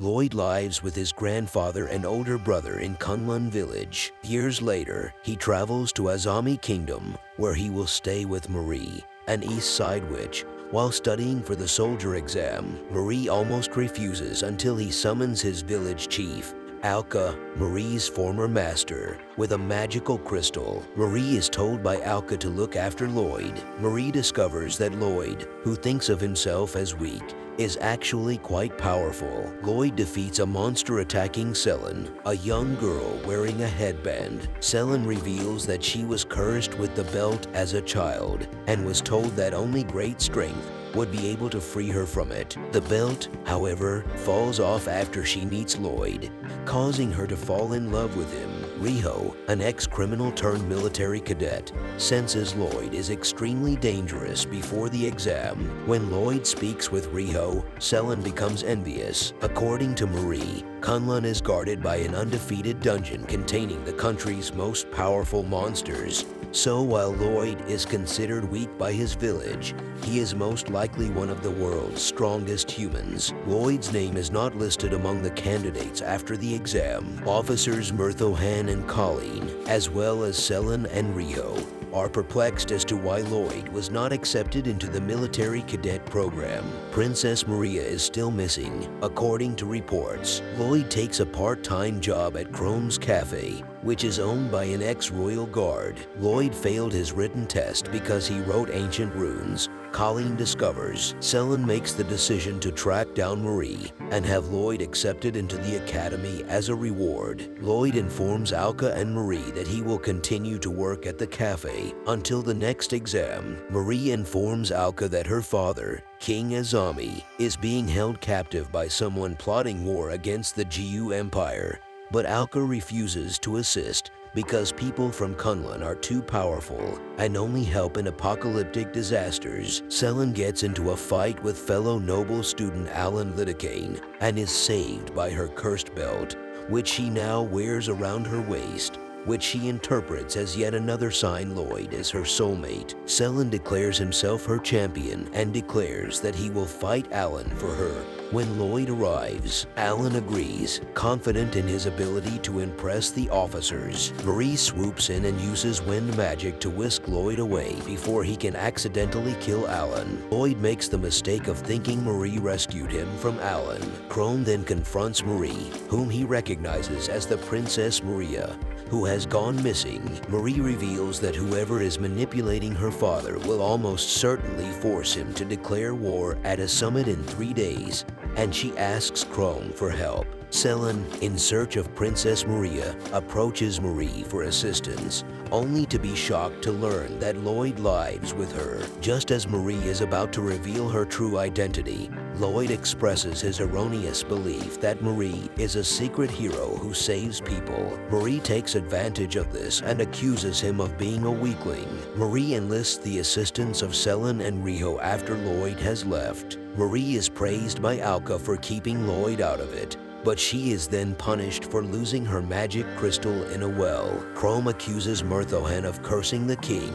Lloyd lives with his grandfather and older brother in Kunlun village. Years later, he travels to Azami Kingdom, where he will stay with Marie, an East Side witch. While studying for the soldier exam, Marie almost refuses until he summons his village chief, Alka, Marie's former master, with a magical crystal. Marie is told by Alka to look after Lloyd. Marie discovers that Lloyd, who thinks of himself as weak, is actually quite powerful. Lloyd defeats a monster attacking Selen, a young girl wearing a headband. Selen reveals that she was cursed with the belt as a child and was told that only great strength would be able to free her from it. The belt, however, falls off after she meets Lloyd, causing her to fall in love with him. Riho, an ex-criminal turned military cadet, senses Lloyd is extremely dangerous before the exam. When Lloyd speaks with Riho, Selen becomes envious. According to Marie, Kunlun is guarded by an undefeated dungeon containing the country's most powerful monsters. So while Lloyd is considered weak by his village, he is most likely one of the world's strongest humans. Lloyd's name is not listed among the candidates after the exam. Officers Murthohan and Colleen, as well as Selen and Rio, are perplexed as to why Lloyd was not accepted into the military cadet program. Princess Maria is still missing. According to reports, Lloyd takes a part-time job at Chrome's Cafe, which is owned by an ex-royal guard. Lloyd failed his written test because he wrote ancient runes. Colleen discovers. Selen makes the decision to track down Marie and have Lloyd accepted into the academy as a reward. Lloyd informs Alka and Marie that he will continue to work at the cafe until the next exam. Marie informs Alka that her father, King Azami, is being held captive by someone plotting war against the GU Empire, but Alka refuses to assist because people from Kunlun are too powerful and only help in apocalyptic disasters. Selen gets into a fight with fellow noble student Alan Lidocaine and is saved by her cursed belt, which she now wears around her waist, which she interprets as yet another sign Lloyd is her soulmate. Selen declares himself her champion and declares that he will fight Alan for her. When Lloyd arrives, Alan agrees, confident in his ability to impress the officers. Marie swoops in and uses wind magic to whisk Lloyd away before he can accidentally kill Alan. Lloyd makes the mistake of thinking Marie rescued him from Alan. Chrome then confronts Marie, whom he recognizes as the Princess Maria, who has gone missing. Marie reveals that whoever is manipulating her father will almost certainly force him to declare war at a summit in 3 days, and she asks Chrome for help. Selen, in search of Princess Maria, approaches Marie for assistance, only to be shocked to learn that Lloyd lies with her. Just as Marie is about to reveal her true identity, Lloyd expresses his erroneous belief that Marie is a secret hero who saves people. Marie takes advantage of this and accuses him of being a weakling. Marie enlists the assistance of Selen and Riho after Lloyd has left. Marie is praised by Alka for keeping Lloyd out of it, but she is then punished for losing her magic crystal in a well. Chrome accuses Murthohan of cursing the king,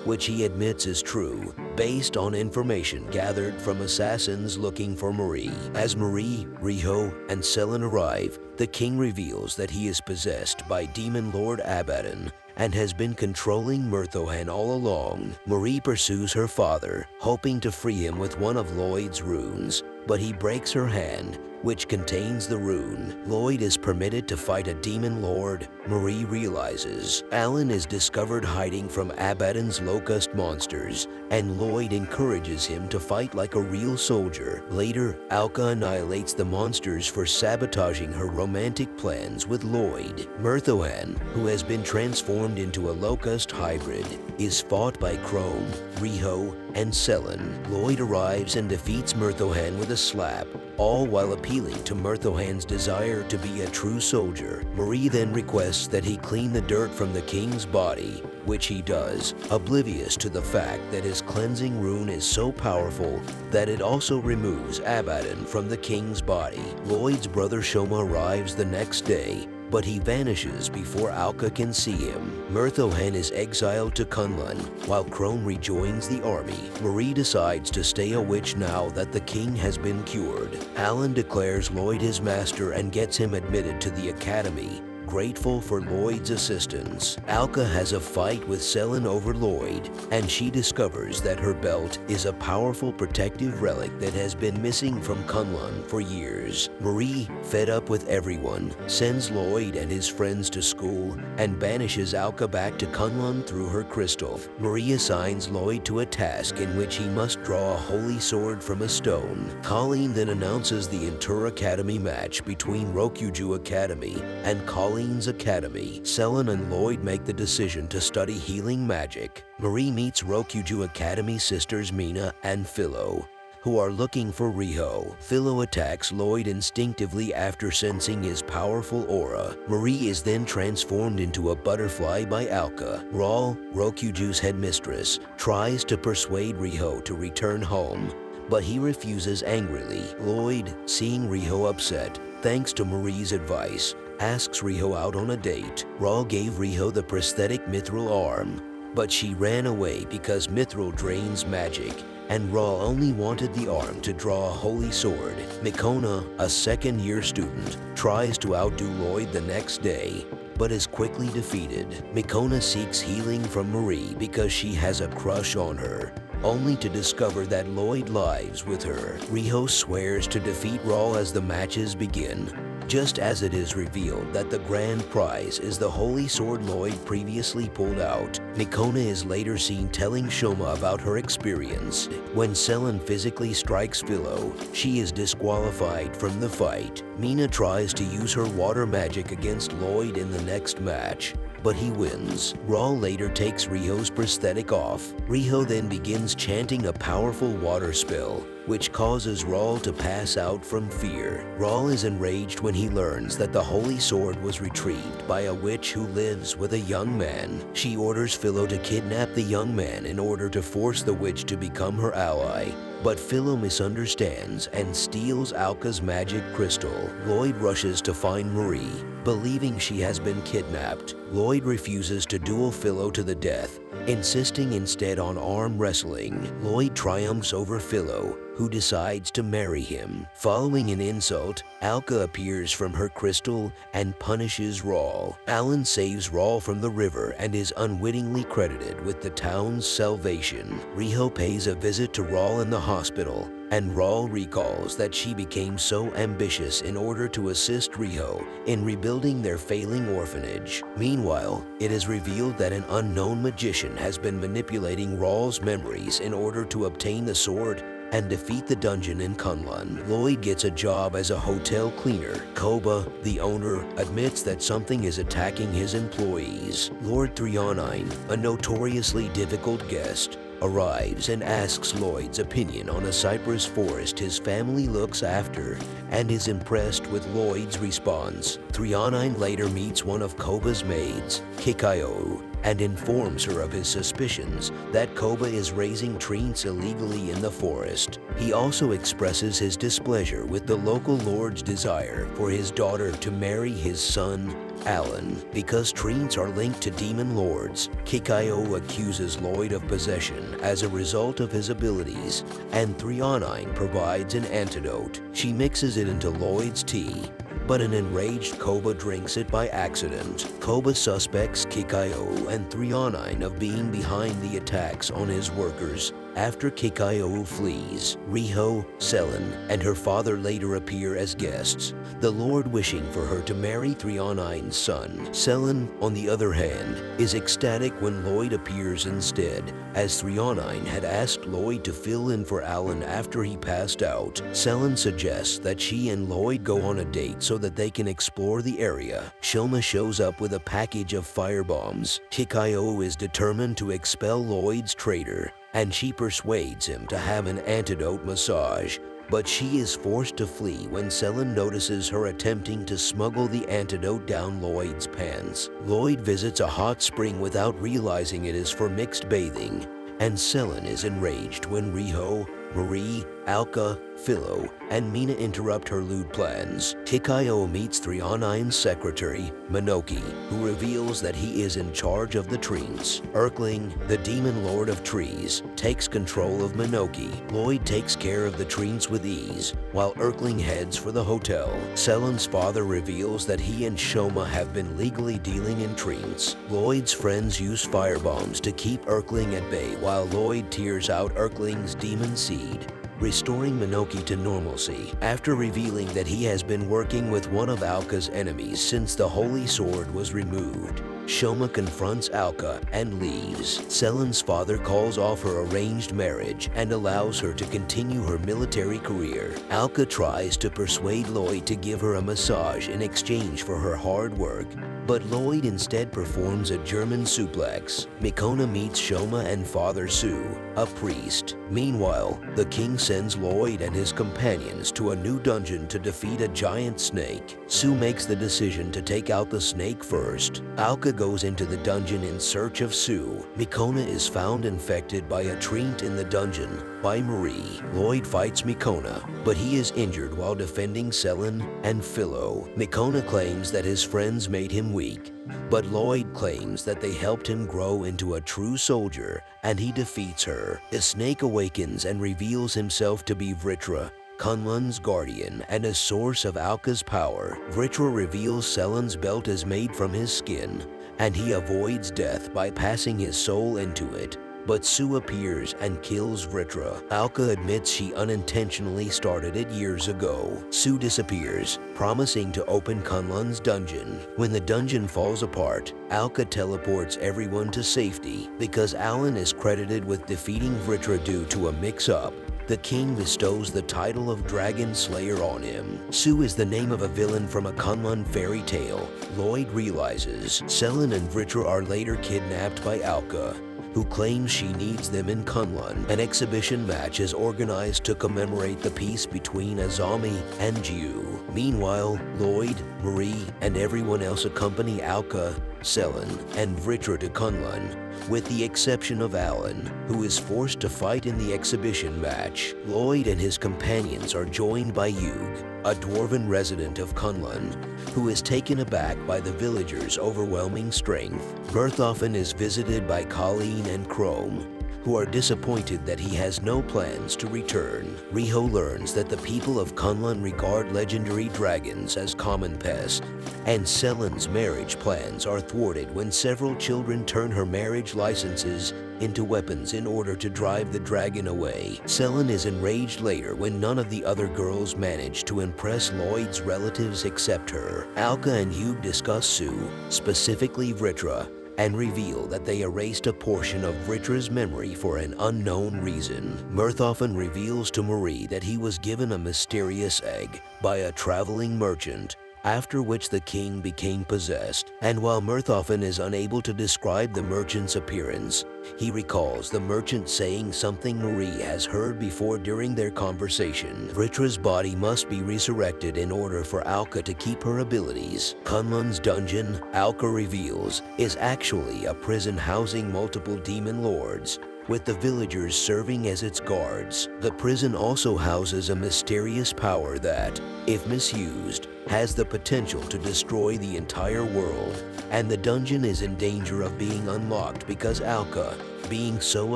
which he admits is true, based on information gathered from assassins looking for Marie. As Marie, Riho, and Selen arrive, the king reveals that he is possessed by Demon Lord Abaddon and has been controlling Murthohan all along. Marie pursues her father, hoping to free him with one of Lloyd's runes, but he breaks her hand, which contains the rune. Lloyd is permitted to fight a demon lord. Marie realizes Alan is discovered hiding from Abaddon's locust monsters, and Lloyd encourages him to fight like a real soldier. Later, Alka annihilates the monsters for sabotaging her romantic plans with Lloyd. Murthohan, who has been transformed into a locust hybrid, is fought by Chrome, Riho, and Selen. Lloyd arrives and defeats Murthohan with a slap, all while appealing to Murthohan's desire to be a true soldier. Marie then requests that he clean the dirt from the king's body, which he does, oblivious to the fact that his cleansing rune is so powerful that it also removes Abaddon from the king's body. Lloyd's brother Shoma arrives the next day, but he vanishes before Alka can see him. Murthohan is exiled to Kunlun, while Crone rejoins the army. Marie decides to stay a witch now that the king has been cured. Alan declares Lloyd his master and gets him admitted to the academy, grateful for Lloyd's assistance. Alka has a fight with Selen over Lloyd, and she discovers that her belt is a powerful protective relic that has been missing from Kunlun for years. Marie, fed up with everyone, sends Lloyd and his friends to school and banishes Alka back to Kunlun through her crystal. Marie assigns Lloyd to a task in which he must draw a holy sword from a stone. Colleen then announces the inter-academy match between Rokuju Academy and Colleen's Academy. Selen and Lloyd make the decision to study healing magic. Marie meets Rokuju Academy sisters Mina and Philo, who are looking for Riho. Philo attacks Lloyd instinctively after sensing his powerful aura. Marie is then transformed into a butterfly by Alka. Rawl, Rokuju's headmistress, tries to persuade Riho to return home, but he refuses angrily. Lloyd, seeing Riho upset, thanks to Marie's advice, asks Riho out on a date. Rawl gave Riho the prosthetic mithril arm, but she ran away because mithril drains magic, and Rawl only wanted the arm to draw a holy sword. Mikona, a second-year student, tries to outdo Lloyd the next day, but is quickly defeated. Mikona seeks healing from Marie because she has a crush on her, only to discover that Lloyd lies with her. Riho swears to defeat Rawl as the matches begin, just as it is revealed that the grand prize is the holy sword Lloyd previously pulled out. Mikona is later seen telling Shoma about her experience. When Selen physically strikes Philo, she is disqualified from the fight. Mina tries to use her water magic against Lloyd in the next match, but he wins. Rawl later takes Riho's prosthetic off. Riho then begins chanting a powerful water spell, which causes Rawl to pass out from fear. Rawl is enraged when he learns that the holy sword was retrieved by a witch who lives with a young man. She orders Philo to kidnap the young man in order to force the witch to become her ally, but Philo misunderstands and steals Alka's magic crystal. Lloyd rushes to find Marie, believing she has been kidnapped. Lloyd refuses to duel Philo to the death, insisting instead on arm wrestling. Lloyd triumphs over Philo, who decides to marry him. Following an insult, Alka appears from her crystal and punishes Rawl. Alan saves Rawl from the river and is unwittingly credited with the town's salvation. Riho pays a visit to Rawl in the hospital, and Rawl recalls that she became so ambitious in order to assist Riho in rebuilding their failing orphanage. Meanwhile, it is revealed that an unknown magician has been manipulating Rawl's memories in order to obtain the sword and defeat the dungeon in Kunlun. Lloyd gets a job as a hotel cleaner. Koba, the owner, admits that something is attacking his employees. Lord Threonine, a notoriously difficult guest, arrives and asks Lloyd's opinion on a cypress forest his family looks after, and is impressed with Lloyd's response. Threonine later meets one of Koba's maids, Kikayo, and informs her of his suspicions that Koba is raising treants illegally in the forest. He also expresses his displeasure with the local lord's desire for his daughter to marry his son, Alan. Because treants are linked to demon lords, Kikayo accuses Lloyd of possession as a result of his abilities, and Threonine provides an antidote. She mixes it into Lloyd's tea, but an enraged Koba drinks it by accident. Koba suspects Kikayo and Threonine of being behind the attacks on his workers. After Kikayo flees, Riho, Selen, and her father later appear as guests, the Lord wishing for her to marry Threonine's son. Selen, on the other hand, is ecstatic when Lloyd appears instead, as Threonine had asked Lloyd to fill in for Alan after he passed out. Selen suggests that she and Lloyd go on a date so that they can explore the area. Shoma shows up with a package of firebombs. Kikayo is determined to expel Lloyd's traitor, and she persuades him to have an antidote massage, but she is forced to flee when Selen notices her attempting to smuggle the antidote down Lloyd's pants. Lloyd visits a hot spring without realizing it is for mixed bathing, and Selen is enraged when Riho, Marie, Alka, Philo, and Mina interrupt her lewd plans. Hikayo meets 309's secretary, Minoki, who reveals that he is in charge of the trees. Erkling, the demon lord of trees, takes control of Minoki. Lloyd takes care of the trees with ease, while Erkling heads for the hotel. Selen's father reveals that he and Shoma have been legally dealing in trees. Lloyd's friends use firebombs to keep Erkling at bay while Lloyd tears out Erkling's demon seed, restoring Minoki to normalcy. After revealing that he has been working with one of Alka's enemies since the Holy Sword was removed, Shoma confronts Alka and leaves. Selen's father calls off her arranged marriage and allows her to continue her military career. Alka tries to persuade Lloyd to give her a massage in exchange for her hard work, but Lloyd instead performs a German suplex. Mikona meets Shoma and Father Sue, a priest. Meanwhile, the king sends Lloyd and his companions to a new dungeon to defeat a giant snake. Sue makes the decision to take out the snake first. Alka goes into the dungeon in search of Sue. Mikona is found infected by a treant in the dungeon by Marie. Lloyd fights Mikona, but he is injured while defending Selen and Philo. Mikona claims that his friends made him weak, but Lloyd claims that they helped him grow into a true soldier, and he defeats her. The snake awakens and reveals himself to be Vritra, Kunlun's guardian and a source of Alka's power. Vritra reveals Selen's belt is made from his skin, and he avoids death by passing his soul into it. But Sue appears and kills Vritra. Alka admits she unintentionally started it years ago. Sue disappears, promising to open Kunlun's dungeon. When the dungeon falls apart, Alka teleports everyone to safety. Because Alan is credited with defeating Vritra due to a mix-up, the king bestows the title of Dragon Slayer on him. Sue is the name of a villain from a Kunlun fairy tale. Lloyd realizes Selen and Vritra are later kidnapped by Alka, who claims she needs them in Kunlun. An exhibition match is organized to commemorate the peace between Azami and Jiu. Meanwhile, Lloyd, Marie, and everyone else accompany Alka, Selen, and Vritra to Kunlun, with the exception of Alan, who is forced to fight in the exhibition match. Lloyd and his companions are joined by Yug, a dwarven resident of Kunlun, who is taken aback by the villagers' overwhelming strength. Berthofen is visited by Colleen and Chrome, who are disappointed that he has no plans to return. Riho learns that the people of Kunlun regard legendary dragons as common pests, and Selen's marriage plans are thwarted when several children turn her marriage licenses into weapons in order to drive the dragon away. Selen is enraged later when none of the other girls manage to impress Lloyd's relatives except her. Alka and Hugh discuss Sue, specifically Vritra, and reveal that they erased a portion of Vritra's memory for an unknown reason. Berthofen reveals to Marie that he was given a mysterious egg by a traveling merchant, after which the king became possessed. And while Berthofen is unable to describe the merchant's appearance, he recalls the merchant saying something Marie has heard before during their conversation. Vritra's body must be resurrected in order for Alka to keep her abilities. Kunlun's dungeon, Alka reveals, is actually a prison housing multiple demon lords, with the villagers serving as its guards. The prison also houses a mysterious power that, if misused, has the potential to destroy the entire world, and the dungeon is in danger of being unlocked because Alka, being so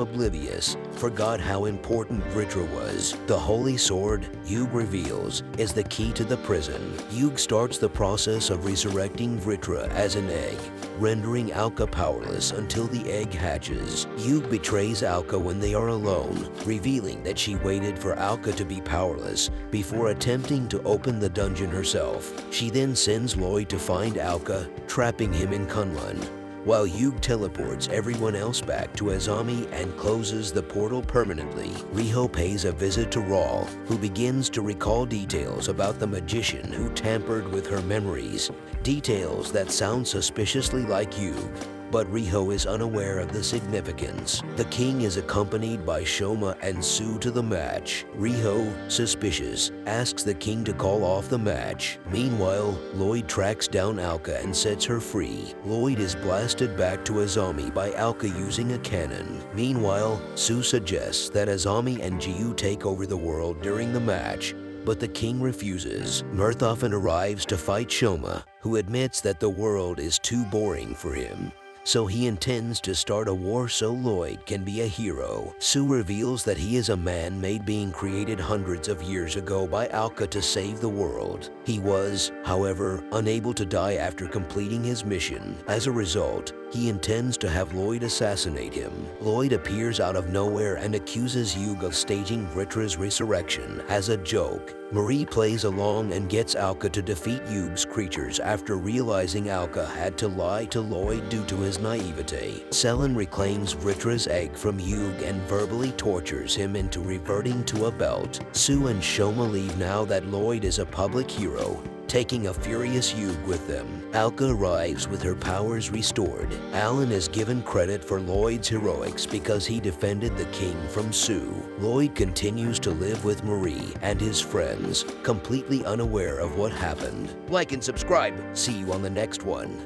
oblivious, forgot how important Vritra was. The Holy Sword, Yug reveals, is the key to the prison. Yug starts the process of resurrecting Vritra as an egg, rendering Alka powerless until the egg hatches. Yug betrays Alka when they are alone, revealing that she waited for Alka to be powerless before attempting to open the dungeon herself. She then sends Lloyd to find Alka, trapping him in Kunlun, while Yug teleports everyone else back to Azami and closes the portal permanently. Riho pays a visit to Rawl, who begins to recall details about the magician who tampered with her memories, details that sound suspiciously like Yug. but Riho is unaware of the significance. The king is accompanied by Shoma and Sue to the match. Riho, suspicious, asks the king to call off the match. Meanwhile, Lloyd tracks down Alka and sets her free. Lloyd is blasted back to Azami by Alka using a cannon. Meanwhile, Sue suggests that Azami and Jiu take over the world during the match, but the king refuses. Murthafen arrives to fight Shoma, who admits that the world is too boring for him. So he intends to start a war so Lloyd can be a hero. Sue reveals that he is a man-made being created hundreds of years ago by Alka to save the world. He was, however, unable to die after completing his mission. As a result, he intends to have Lloyd assassinate him. Lloyd appears out of nowhere and accuses Yug of staging Vritra's resurrection as a joke. Marie plays along and gets Alka to defeat Yug's creatures after realizing Alka had to lie to Lloyd due to his naivete. Selen reclaims Vritra's egg from Yug and verbally tortures him into reverting to a belt. Sue and Shoma leave now that Lloyd is a public hero, taking a furious Yug with them. Alka arrives with her powers restored. Alan is given credit for Lloyd's heroics because he defended the king from Sue. Lloyd continues to live with Marie and his friends, completely unaware of what happened. Like and subscribe. See you on the next one.